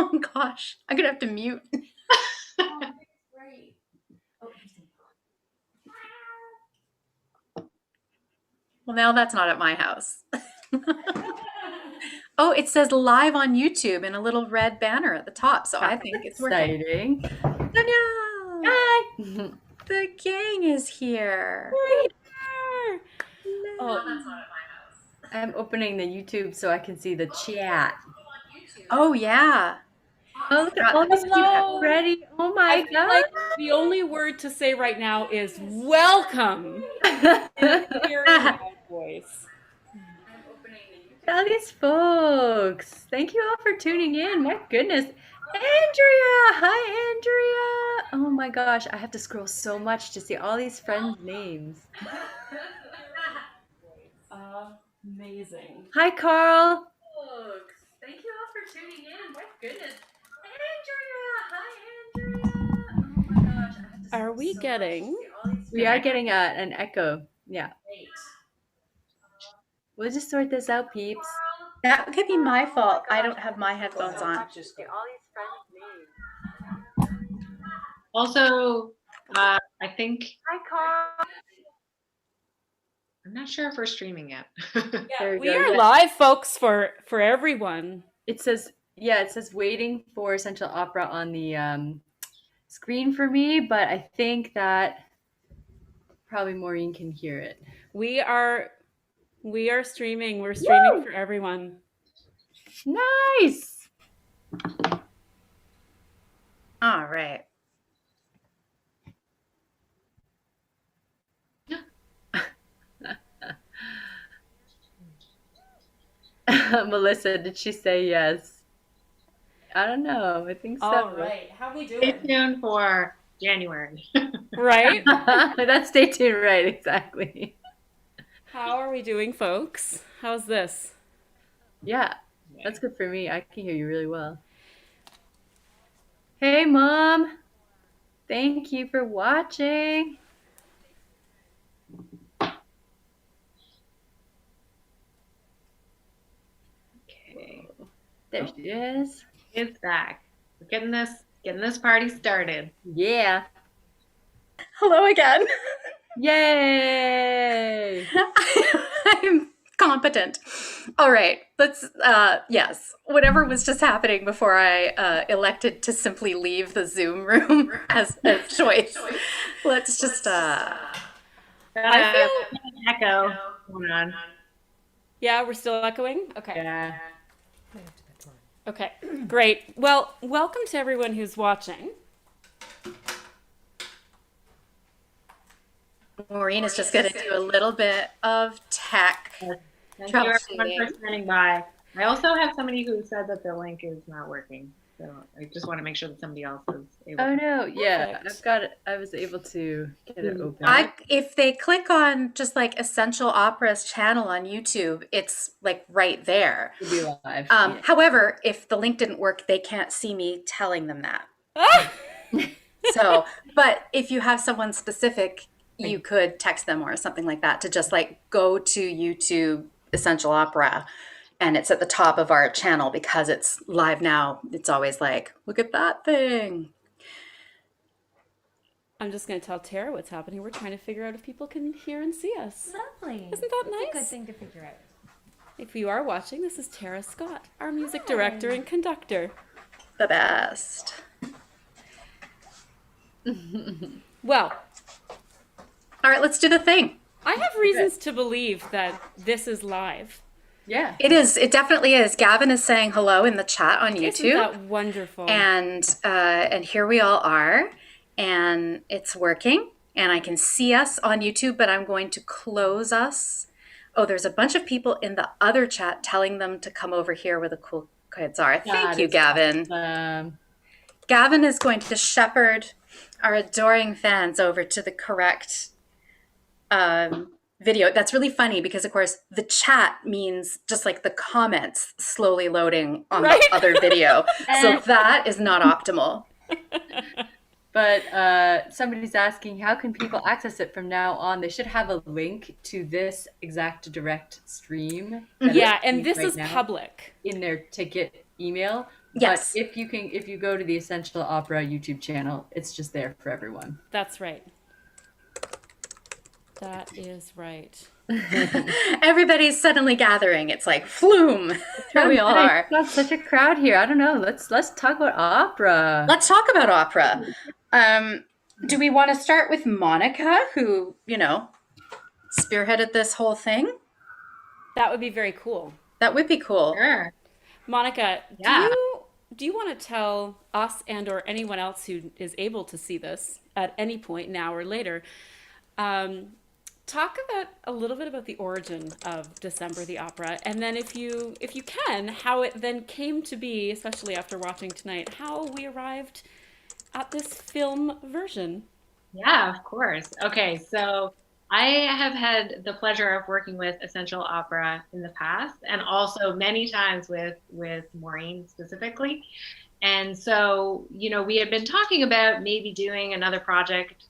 Oh gosh, I'm gonna have to mute. Great. Well, now that's not at my house. Oh, it says live on YouTube in a little red banner at the top, so I think it's working. Exciting. Danielle! Hi. The gang is here. We're here. Oh, Oh, that's not at my house. I'm opening the YouTube so I can see the chat. Oh yeah. Oh, look at all these people already. Oh my I feel god. like the only word to say right now is welcome. Very loud voice. All these folks. Thank you all for tuning in. My goodness. Andrea. Hi, Andrea. Oh my gosh. I have to scroll so much to see all these friends' names. Amazing. Hi, Carl. Folks, thank you all for tuning in. My goodness. Andrea. Hi, Andrea. Oh my gosh. I have to Are we so getting? We are getting an echo. Yeah. We'll just sort this out, peeps. That could be my fault. I don't have my headphones on. Also, I think Hi, Carl. I'm not sure if we're streaming yet. There We go. are Yeah. live, folks, for everyone. It says, yeah, it says waiting for Essential Opera on the screen for me, but I think that probably Maureen can hear it. We are streaming. We're streaming Woo! for everyone. Nice. All right. Melissa, did she say yes? I don't know. I think so. All right. How we Stay doing? tuned for January. Right? That's stay tuned, right? Exactly. How are we doing, folks? How's this? Yeah, that's good for me. I can hear you really well. Hey, Mom. Thank you for watching. Okay. There she is. It's back. We're getting this party started. Yeah. Hello again. Yay! I'm competent. All right. Let's, yes, whatever was just happening before I elected to simply leave the Zoom room as choice. Let's just, I An echo going on. Yeah, we're still echoing? Okay. Yeah. Okay, great. Well, welcome to everyone who's watching. Maureen is just going to do a little bit of tech. Thank you everyone for standing by. I also have somebody who said that the link is not working. So I just want to make sure that somebody else is able Oh to. no, yeah. Perfect. I've got it. I was able to get it open. If they click on just like Essential Opera's channel on YouTube, it's like right there. It'll be live. However, if the link didn't work, they can't see me telling them that. Ah! So, but if you have someone specific, you could text them or something like that to just like go to YouTube Essential Opera, and it's at the top of our channel because it's live now. It's always like, look at that thing. I'm just going to tell Tara what's happening. We're trying to figure out if people can hear and see us. Lovely. Isn't that That's a good nice? thing to figure out. If you are watching, this is Tara Scott, our music director and conductor. The best. Well, All right, let's do the thing. I have reasons to believe that this is live. Yeah. It is. It definitely is. Gavin is saying hello in the chat on Isn't YouTube. that wonderful? And here we all are, and it's working, and I can see us on YouTube, but I'm going to close us. Oh, there's a bunch of people in the other chat telling them to come over here where the cool kids are. Thank you, Gavin. Gavin is going to shepherd our adoring fans over to the correct video. That's really funny because, of course, the chat means just like the comments slowly loading on the other video. So that is not optimal. But somebody's asking, how can people access it from now on? They should have a link to this exact direct stream. Yeah, and this is public. In their ticket email. Yes. But if you go to the Essential Opera YouTube channel, it's just there for everyone. That's right. That is right. Everybody's suddenly gathering. It's like, flume. There we all are. Got such a crowd here. I don't know. Let's talk about opera. Let's talk about opera. Do we want to start with Monica, who, spearheaded this whole thing? That would be very cool. That would be cool. Sure. Monica, Yeah. do you want to tell us and or anyone else who is able to see this at any point now or later, talk about a little bit about the origin of December the Opera, and then if you can, how it then came to be, especially after watching tonight, how we arrived at this film version. Yeah, of course. Okay, so I have had the pleasure of working with Essential Opera in the past, and also many times with Maureen specifically. And so, we had been talking about maybe doing another project.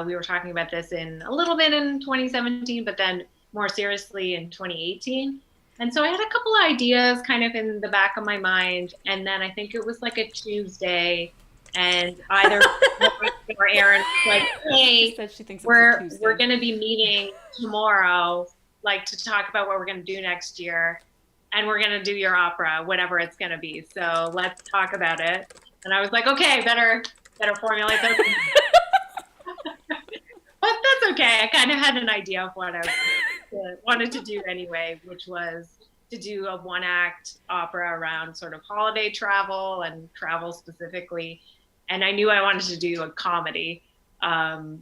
We were talking about this a little bit in 2017, but then more seriously in 2018. And so I had a couple of ideas kind of in the back of my mind. And then I think it was like a Tuesday, and either or Erin was like, hey, She said she thinks we're it's a Tuesday. going to be meeting tomorrow, like to talk about what we're going to do next year. And we're going to do your opera, whatever it's going to be. So let's talk about it. And I was like, okay, better formulate this. But that's okay. I kind of had an idea of what I wanted to do anyway, which was to do a one-act opera around sort of holiday travel and travel specifically. And I knew I wanted to do a comedy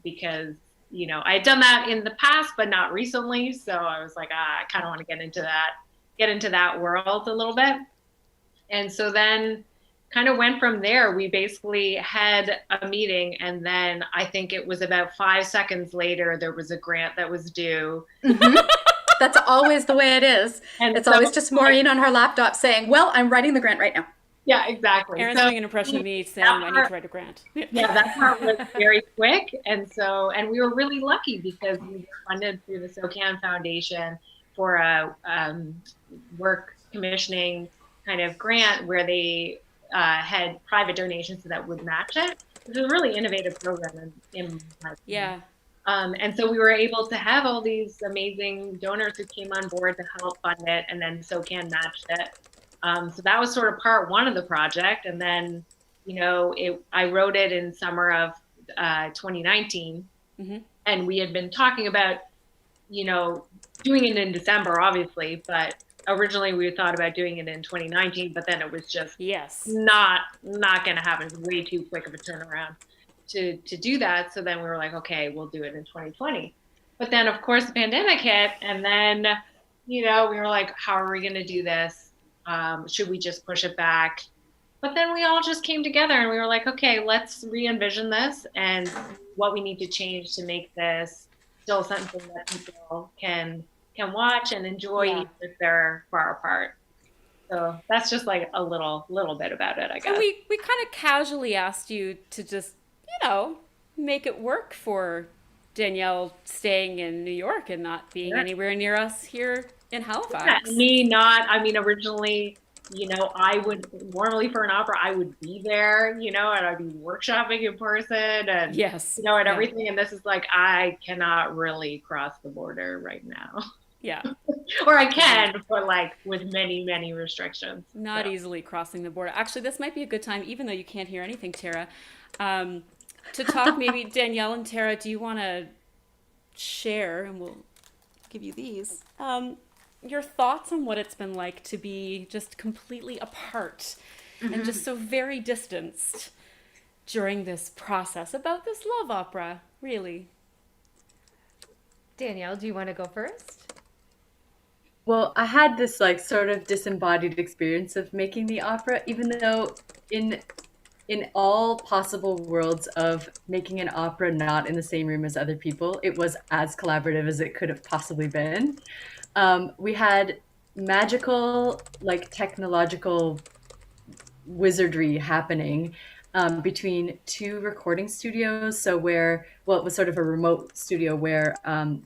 because, I had done that in the past, but not recently. So I was like, I kind of want to get into that world a little bit. And so then kind of went from there. We basically had a meeting, and then I think it was about 5 seconds later, there was a grant that was due. Mm-hmm. That's always the way it is. And it's always just Maureen on her laptop saying, well, I'm writing the grant right now. Yeah, exactly. Erin's doing an impression of me saying I need to write a grant. Yeah, that part was very quick. And we were really lucky because we were funded through the SOCAN Foundation for a work commissioning kind of grant where they had private donations that would match it. It was a really innovative program in my opinion. Yeah. And so we were able to have all these amazing donors who came on board to help fund it, and then SOCAN matched it. So that was sort of part one of the project. And then, I wrote it in summer of 2019. Mm-hmm. And we had been talking about, doing it in December, obviously, but originally we thought about doing it in 2019, but then it was just not going to happen. Way too quick of a turnaround to do that. So then we were like, okay, we'll do it in 2020. But then of course the pandemic hit, and then, we were like, how are we going to do this? Should we just push it back? But then we all just came together and we were like, okay, let's re-envision this and what we need to change to make this still something that people can watch and enjoy even if they're far apart. So that's just like a little bit about it, I guess. And we kind of casually asked you to just, make it work for Danielle staying in New York and not being anywhere near us here in Halifax. Yeah, originally, I would normally for an opera, I would be there, and I'd be workshopping in person and, and everything. And this is like, I cannot really cross the border right now. Yeah. Or I can, but like with many, many restrictions. Not easily crossing the border. Actually, this might be a good time, even though you can't hear anything, Tara, to talk. Maybe Danielle and Tara, do you want to share, and we'll give you these, your thoughts on what it's been like to be just completely apart and just so very distanced during this process about this love opera, really? Danielle, do you want to go first? Well, I had this like sort of disembodied experience of making the opera, even though in all possible worlds of making an opera not in the same room as other people, it was as collaborative as it could have possibly been. We had magical, like technological wizardry happening between two recording studios. So it was sort of a remote studio where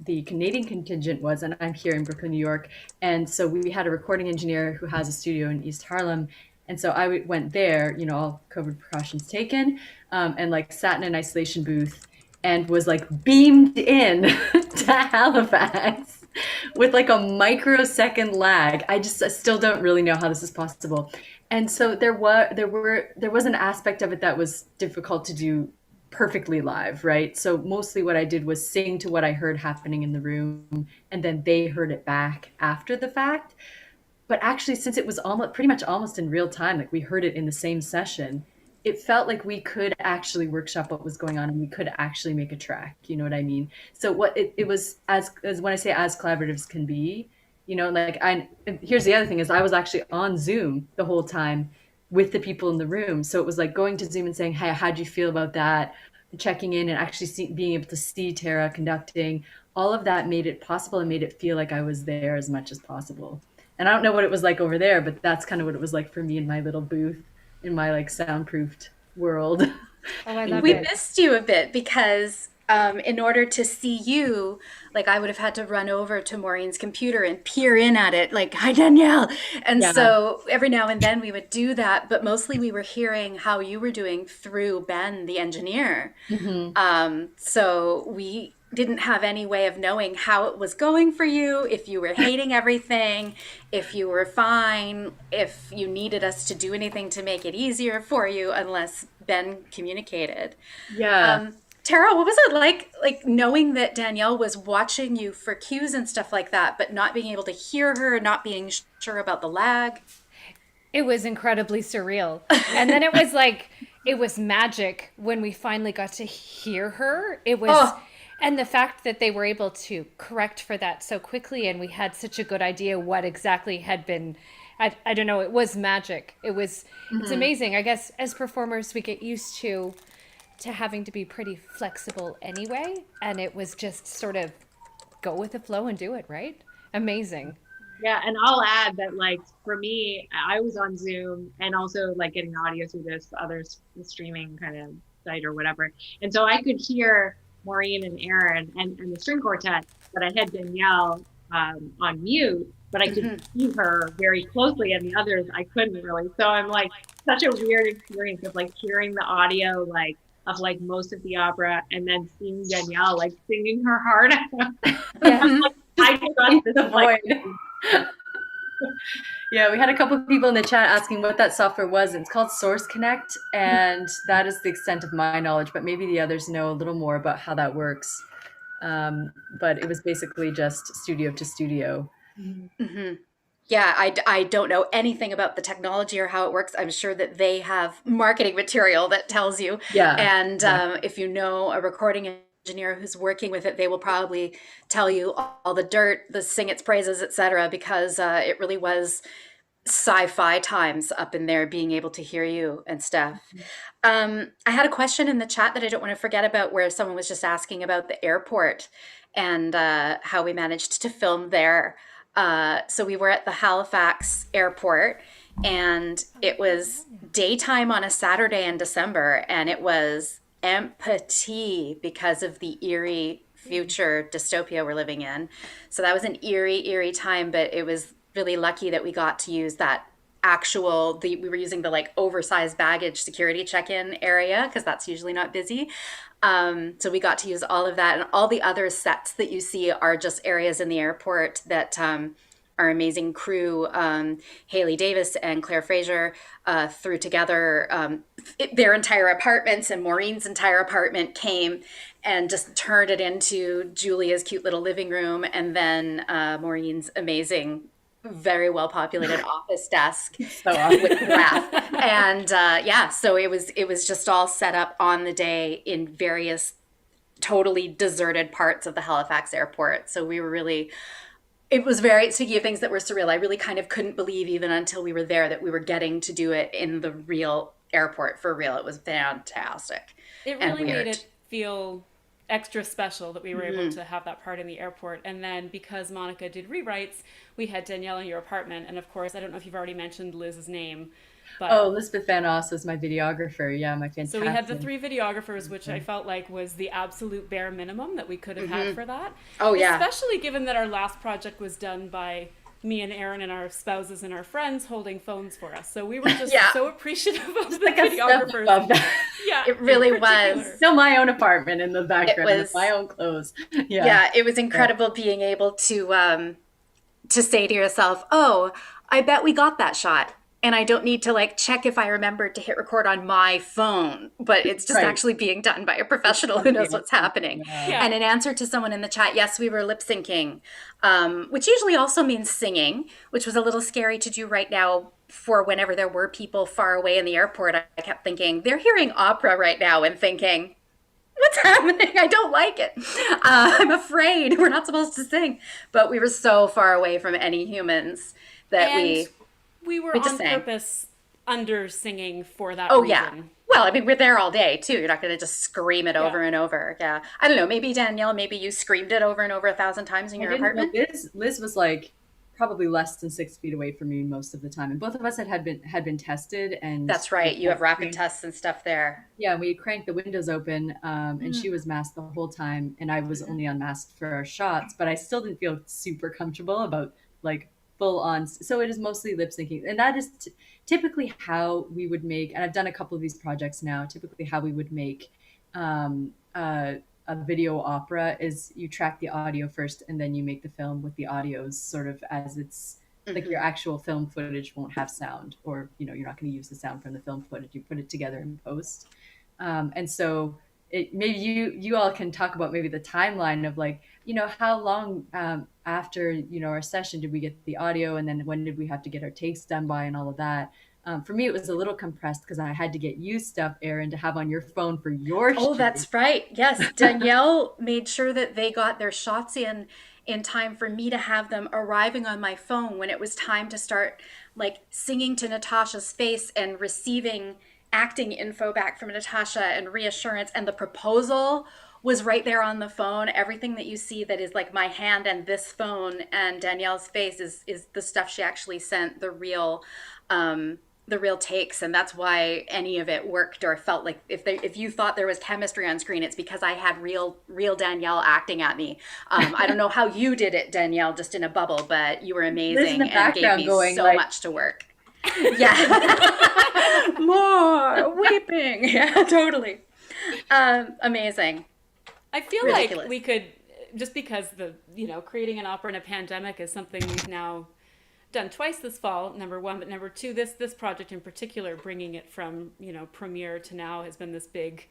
the Canadian contingent was, and I'm here in Brooklyn, New York. And so we had a recording engineer who has a studio in East Harlem. And so I went there, you know, all COVID precautions taken, and like sat in an isolation booth and was like beamed in to Halifax with like a microsecond lag. I still don't really know how this is possible. And so there was an aspect of it that was difficult to do perfectly live, right? So mostly what I did was sing to what I heard happening in the room, and then they heard it back after the fact. But actually, since it was almost pretty much almost in real time, like we heard it in the same session, it felt like we could actually workshop what was going on and we could actually make a track. You know what I mean? So it was as when I say as collaborative as can be, you know, like here's the other thing is I was actually on Zoom the whole time with the people in the room. So it was like going to Zoom and saying, hey, how'd you feel about that? Checking in and actually being able to see Tara conducting. All of that made it possible and made it feel like I was there as much as possible. And I don't know what it was like over there, but that's kind of what it was like for me in my little booth in my like soundproofed world. Oh, I love We it. missed you a bit because in order to see you, like I would have had to run over to Maureen's computer and peer in at it, like, hi, Danielle. And Yeah. so every now and then we would do that, but mostly we were hearing how you were doing through Ben, the engineer. So we didn't have any way of knowing how it was going for you, if you were hating everything, if you were fine, if you needed us to do anything to make it easier for you, unless Ben communicated. Yeah. Tara, what was it like knowing that Danielle was watching you for cues and stuff like that, but not being able to hear her, not being sure about the lag? It was incredibly surreal. And then it was magic when we finally got to hear her. Oh, And the fact that they were able to correct for that so quickly and we had such a good idea what exactly had been, I don't know, it was magic. It's amazing. I guess as performers, we get used to having to be pretty flexible anyway. And it was just sort of go with the flow and do it, right? Amazing. Yeah, and I'll add that like for me, I was on Zoom and also like getting audio through this other streaming kind of site or whatever. And so I could hear Maureen and Erin and the string quartet, but I had Danielle on mute, but I could see her very closely and the others I couldn't really. So I'm like such a weird experience of like hearing the audio like of like most of the opera and then seeing Danielle like singing her heart out. Yeah. I trust this The like void. Yeah, we had a couple of people in the chat asking what that software was. It's called Source Connect, and that is the extent of my knowledge, but maybe the others know a little more about how that works. But it was basically just studio to studio. yeah, I don't know anything about the technology or how it works. I'm sure that they have marketing material that tells you. Yeah. And Yeah. if you know a recording engineer who's working with it, they will probably tell you all the dirt, the sing its praises, etc., because it really was sci-fi times up in there being able to hear you and stuff. I had a question in the chat that I don't want to forget about where someone was just asking about the airport and how we managed to film there. So we were at the Halifax airport and it was daytime on a Saturday in December and it was empty because of the eerie future dystopia we're living in. So that was an eerie time, but it was really lucky that we got to use that we were using the like oversized baggage security check-in area because that's usually not busy. So we got to use all of that and all the other sets that you see are just areas in the airport that our amazing crew, Haley Davis and Claire Fraser, threw together their entire apartments, and Maureen's entire apartment came and just turned it into Julia's cute little living room, and then Maureen's amazing, very well populated office desk So awesome. with Raph. And yeah, so it was just all set up on the day in various totally deserted parts of the Halifax airport. So we were really, it was very, speaking of things that were surreal, I really kind of couldn't believe even until we were there that we were getting to do it in the real airport for real. It was fantastic. It and really weird. made it feel extra special that we were able to have that part in the airport. And then because Monica did rewrites, we had Danielle in your apartment. And of course, I don't know if you've already mentioned Liz's name, but Oh, Elizabeth Van Oss was my videographer. Yeah, my fantastic. so we had the 3 videographers, which I felt like was the absolute bare minimum that we could have had for that. Oh, yeah. Especially given that our last project was done by me and Erin and our spouses and our friends holding phones for us. So we were just Yeah. so appreciative of the Like a step videographers. above that. Yeah, It really in particular. was. Still my own apartment in the background was- with my own clothes. Yeah, it was incredible being able to say to yourself, "Oh, I bet we got that shot." And I don't need to like check if I remembered to hit record on my phone, but it's just Right. actually being done by a professional who knows what's happening. Yeah. And in answer to someone in the chat, yes, we were lip syncing, which usually also means singing, which was a little scary to do right now for whenever there were people far away in the airport. I kept thinking, they're hearing opera right now and thinking, what's happening? I don't like it. I'm afraid we're not supposed to sing. But we were so far away from any humans that And we were we just on sang. purpose under singing for that Oh, reason. yeah. Well, I mean, we're there all day, too. You're not going to just scream it over and over. Yeah. I don't know. Maybe, Danielle, maybe you screamed it over and over 1,000 times in your apartment? Liz was like probably less than 6 feet away from me most of the time, and both of us had been tested. And That's right. You have rapid tests and stuff there. Yeah, we cranked the windows open, and she was masked the whole time, and I was only unmasked for our shots, but I still didn't feel super comfortable about like full on. So it is mostly lip syncing, and that is typically how we would make. And I've done a couple of these projects now. Typically, how we would make a video opera is you track the audio first, and then you make the film with the audios sort of as it's. Like your actual film footage won't have sound, or you're not going to use the sound from the film footage. You put it together in post, and so maybe you all can talk about maybe the timeline of like how long after our session did we get the audio, and then when did we have to get our takes done by, and all of that. For me, it was a little compressed because I had to get you stuff, Erin, to have on your phone for your. Oh, that's right. Yes, Danielle made sure that they got their shots in time for me to have them arriving on my phone when it was time to start like singing to Natasha's face and receiving acting info back from Natasha and reassurance. And the proposal was right there on the phone. Everything that you see that is like my hand and this phone and Danielle's face is the stuff she actually sent, the real takes. And that's why any of it worked or felt like if you thought there was chemistry on screen, it's because I had real Danielle acting at me. I don't know how you did it, Danielle, just in a bubble, but you were amazing and gave me going, so like, much to work. Yeah. More weeping. Yeah, totally. Amazing. I feel Ridiculous. like we could, just because creating an opera in a pandemic is something we've now done twice this fall, number one, but number two, this project in particular, bringing it from premiere to now has been this big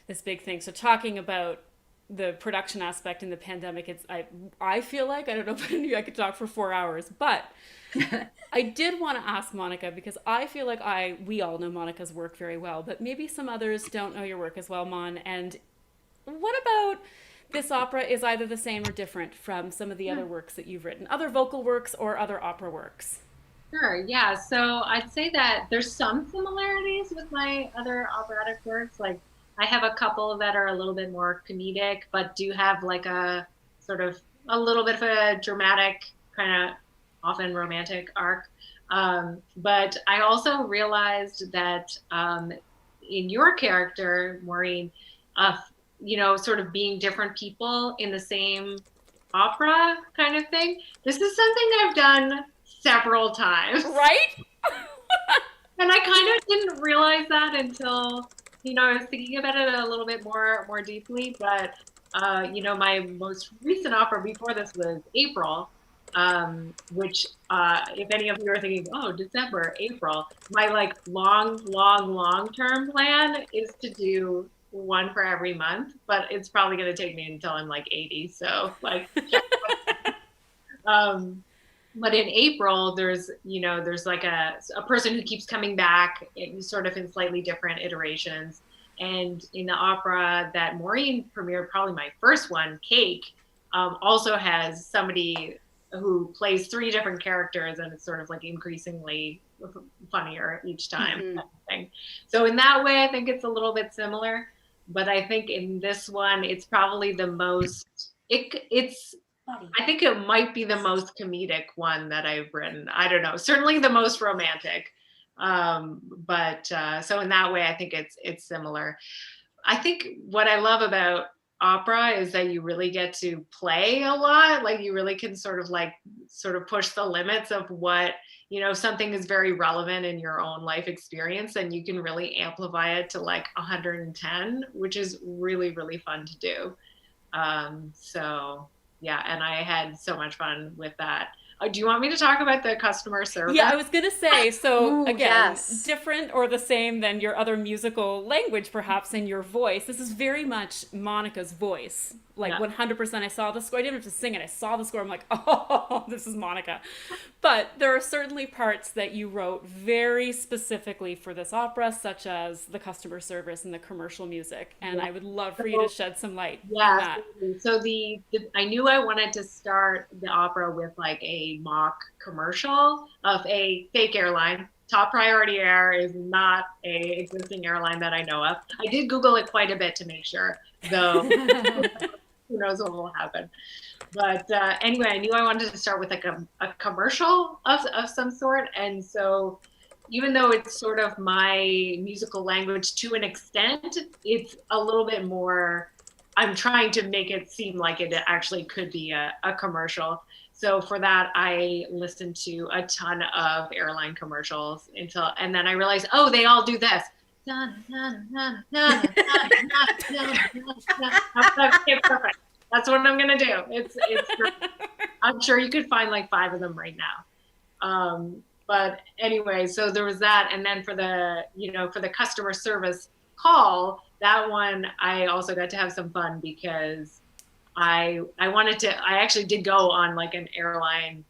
thing. So talking about the production aspect in the pandemic, I feel like, I don't know if I could talk for 4 hours, but I did want to ask Monica, because I feel like we all know Monica's work very well, but maybe some others don't know your work as well, Mon. And what about this opera is either the same or different from some of the other works that you've written, other vocal works or other opera works? Sure, yeah. So I'd say that there's some similarities with my other operatic works. Like I have a couple that are a little bit more comedic, but do have like a sort of a little bit of a dramatic, kind of often romantic arc. But I also realized that in your character, Maureen, sort of being different people in the same opera kind of thing. This is something I've done several times. Right? And I kind of didn't realize that until, I was thinking about it a little bit more deeply. But, my most recent opera before this was April, which if any of you are thinking, oh, December, April, my like long-term plan is to do one for every month, but it's probably going to take me until I'm like 80. So like, but in April, there's like a person who keeps coming back sort of in slightly different iterations. And in the opera that Maureen premiered, probably my first one, Cake, also has somebody who plays 3 different characters, and it's sort of like increasingly funnier each time. Mm-hmm. Kind of thing. So in that way, I think it's a little bit similar. But I think in this one, it's probably the most, I think it might be the most comedic one that I've written. I don't know, certainly the most romantic. So in that way, I think it's similar. I think what I love about opera is that you really get to play a lot. Like you really can sort of push the limits of what, if something is very relevant in your own life experience, and you can really amplify it to like 110, which is really, really fun to do. So yeah, and I had so much fun with that. Do you want me to talk about the customer service? Yeah, I was going to say, so Ooh, again, yes. different or the same than your other musical language, perhaps, in your voice. This is very much Monica's voice. Like Yeah. 100%. I saw the score. I didn't have to sing it. I saw the score. I'm like, oh, this is Monica. But there are certainly parts that you wrote very specifically for this opera, such as the customer service and the commercial music. And I would love for you to shed some light on Yeah. that. So I knew I wanted to start the opera with like a mock commercial of a fake airline. Top Priority Air is not a existing airline that I know of. I did Google it quite a bit to make sure, though. Who knows what will happen. But anyway, I knew I wanted to start with like a commercial of some sort. And so even though it's sort of my musical language to an extent, it's a little bit more, I'm trying to make it seem like it actually could be a commercial. So for that, I listened to a ton of airline commercials and then I realized, oh, they all do this. Okay, perfect. That's what I'm gonna do. It's I'm sure you could find like 5 of them right now. But anyway, so there was that, and then for the customer service call, that one I also got to have some fun because I actually did go on like an airline,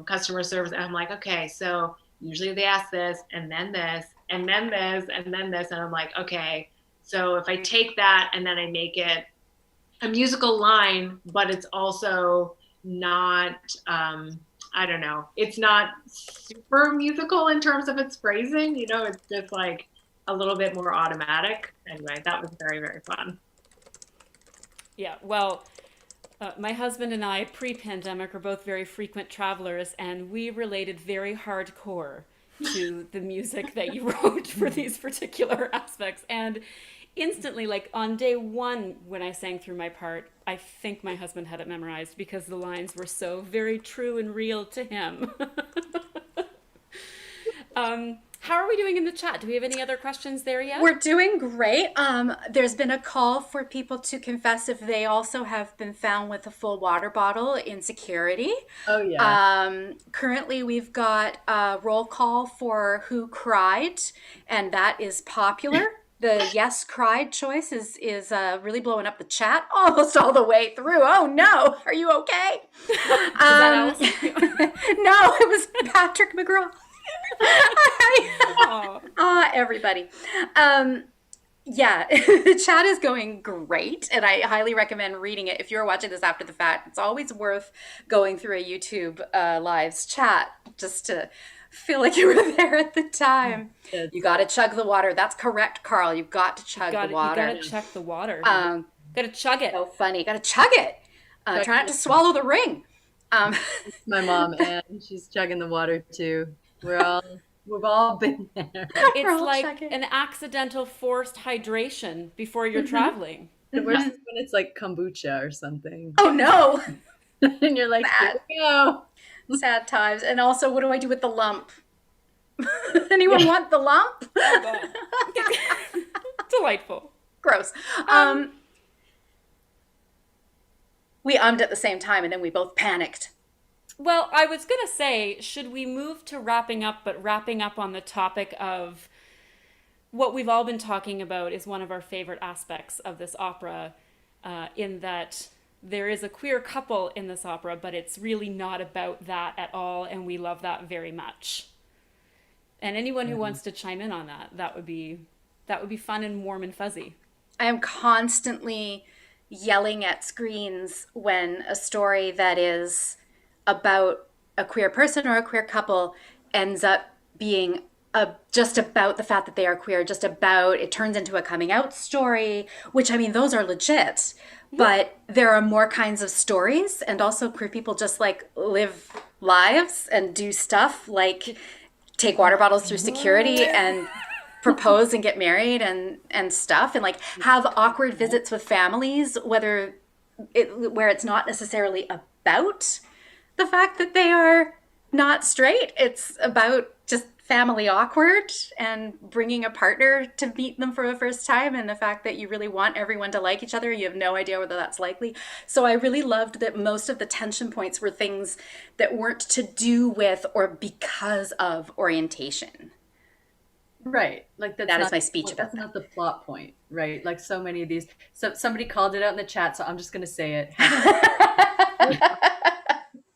customer service, and I'm like, okay, so usually they ask this and then this and then this and then this, and I'm like, okay, so if I take that and then I make it a musical line, but it's also not, I don't know, it's not super musical in terms of its phrasing, it's just like a little bit more automatic. Anyway, that was very, very fun. Yeah, well, my husband and I, pre-pandemic, are both very frequent travelers, and we related very hardcore to the music that you wrote for these particular aspects. And instantly, like on day one, when I sang through my part, I think my husband had it memorized because the lines were so very true and real to him. How are we doing in the chat? Do we have any other questions there yet? We're doing great. There's been a call for people to confess if they also have been found with a full water bottle in security. Oh, yeah. Currently, we've got a roll call for who cried, and that is popular. The yes cried choice is really blowing up the chat almost all the way through. Oh no, are you okay? Is that Allison? No, it was Patrick McGraw. Everybody. Yeah, the chat is going great, and I highly recommend reading it if you're watching this after the fact. It's always worth going through a YouTube Live's chat just to feel like you were there at the time. You got to chug the water. That's correct, Carl. You've got to chug the water. You got to check the water. Got to chug it. So funny. Got to chug it. Try not to swallow the ring. My mom, and she's chugging the water too. We've all been there. It's like an accidental forced hydration before you're traveling. The worst is when it's like kombucha or something. Oh no. And you're like, here we go. Sad times. And also, what do I do with the lump? Anyone want the lump? Delightful. Gross. We ummed at the same time, and then we both panicked. Well, I was going to say, should we move to wrapping up, but wrapping up on the topic of what we've all been talking about is one of our favorite aspects of this opera, in that there is a queer couple in this opera, but it's really not about that at all, and we love that very much. And anyone who wants to chime in on that would be fun and warm and fuzzy. I am constantly yelling at screens when a story that is about a queer person or a queer couple ends up being just about the fact that they are queer, it turns into a coming out story, which, I mean, those are legit, but there are more kinds of stories, and also queer people just like live lives and do stuff like take water bottles through security and propose and get married and stuff, and like have awkward visits with families, where it's not necessarily about the fact that they are not straight. It's about just family awkward and bringing a partner to meet them for the first time, and the fact that you really want everyone to like each other. You have no idea whether that's likely. So I really loved that most of the tension points were things that weren't to do with or because of orientation. Right. Like That is my speech about that's not the plot point, right? Like so many of these. So somebody called it out in the chat, so I'm just gonna say it.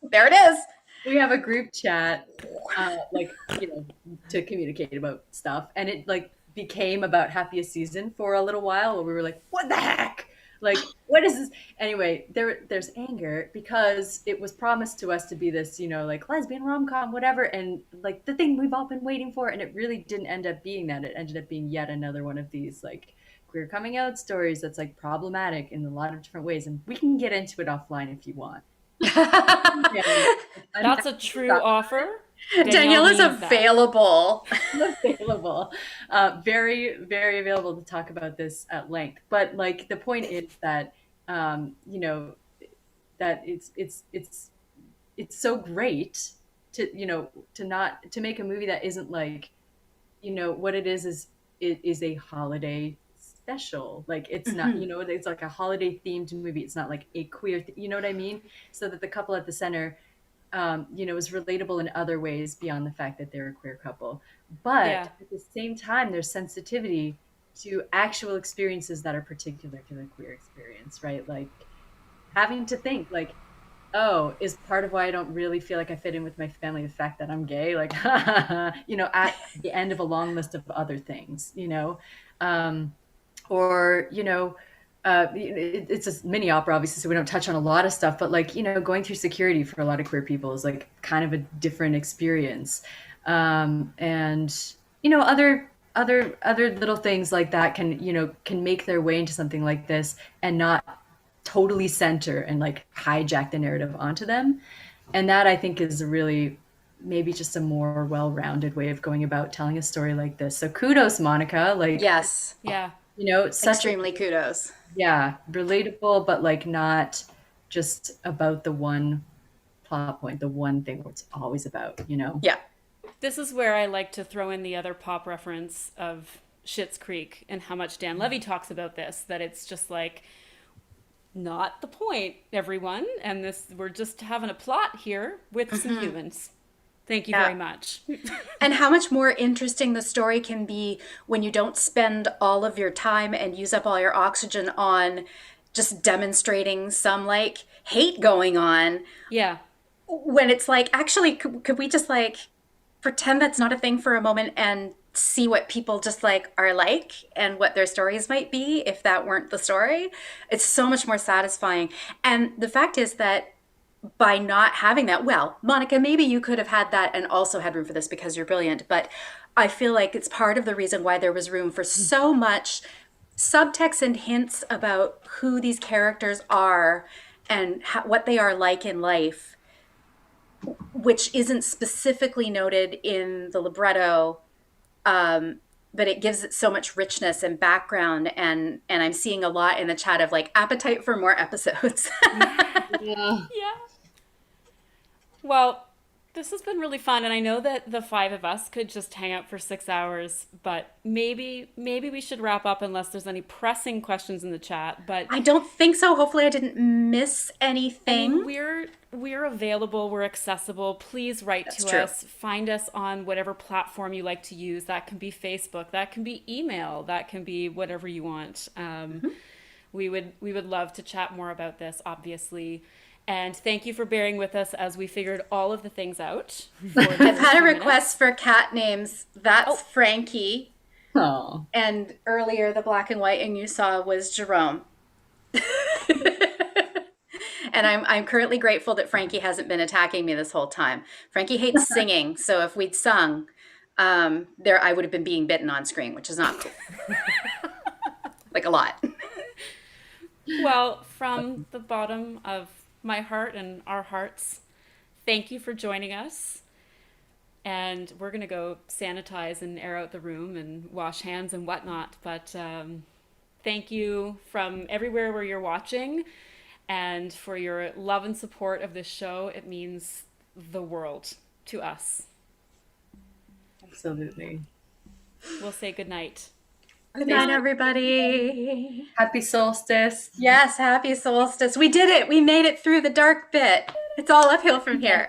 There it is. We have a group chat, like, to communicate about stuff, and it like became about Happiest Season for a little while, where we were like, "What the heck? Like, what is this?" Anyway, there's anger because it was promised to us to be this, like lesbian rom-com, whatever, and like the thing we've all been waiting for, and it really didn't end up being that. It ended up being yet another one of these like queer coming out stories that's like problematic in a lot of different ways, and we can get into it offline if you want. That's a true offer. Danielle is means that. available. Available, very, very available to talk about this at length. But like the point is that that it's so great to make a movie that isn't like, what it is it is a holiday special. Like it's not, it's like a holiday themed movie. It's not like a queer, you know what I mean? So that the couple at the center, is relatable in other ways beyond the fact that they're a queer couple. But at the same time, there's sensitivity to actual experiences that are particular to the queer experience, right? Like having to think like, oh, is part of why I don't really feel like I fit in with my family the fact that I'm gay? Like, at the end of a long list of other things, or it's a mini opera, obviously, so we don't touch on a lot of stuff, but like, going through security for a lot of queer people is like kind of a different experience. And other little things like that can make their way into something like this and not totally center and like hijack the narrative onto them. And that I think is really maybe just a more well-rounded way of going about telling a story like this. So kudos, Monica. Like, Yes. Yeah. Such Extremely kudos. Yeah, relatable, but like not just about the one plot point, the one thing where it's always about, Yeah. This is where I like to throw in the other pop reference of Schitt's Creek and how much Dan Levy talks about this, that it's just like, not the point, everyone. And we're just having a plot here with some humans. Thank you very much. And how much more interesting the story can be when you don't spend all of your time and use up all your oxygen on just demonstrating some like hate going on. Yeah. When it's like, actually, could we just like pretend that's not a thing for a moment and see what people just like are like and what their stories might be if that weren't the story? It's so much more satisfying. And the fact is that by not having that, well, Monica, maybe you could have had that and also had room for this because you're brilliant, but I feel like it's part of the reason why there was room for so much subtext and hints about who these characters are and what they are like in life, which isn't specifically noted in the libretto, but it gives it so much richness and background, and I'm seeing a lot in the chat of like appetite for more episodes. Yeah. Well, this has been really fun, and I know that the five of us could just hang out for 6 hours, but maybe we should wrap up unless there's any pressing questions in the chat. But I don't think so. Hopefully I didn't miss anything. We're available, we're accessible. Please write to us. Find us on whatever platform you like to use. That can be Facebook, that can be email, that can be whatever you want. We would love to chat more about this, obviously. And thank you for bearing with us as we figured all of the things out. I've had a request for cat names. That's Frankie. Oh. And earlier, the black and white you saw was Jerome. And I'm currently grateful that Frankie hasn't been attacking me this whole time. Frankie hates singing, so if we'd sung, I would have been being bitten on screen, which is not cool. Like a lot. Well, from the bottom of my heart and our hearts, thank you for joining us. and we're going to go sanitize and air out the room and wash hands and whatnot. But thank you from everywhere where you're watching, and for your love and support of this show. It means the world to us. Absolutely. We'll say good night. Good night, everybody. Happy solstice. Yes, happy solstice. We did it. We made it through the dark bit. It's all uphill from here.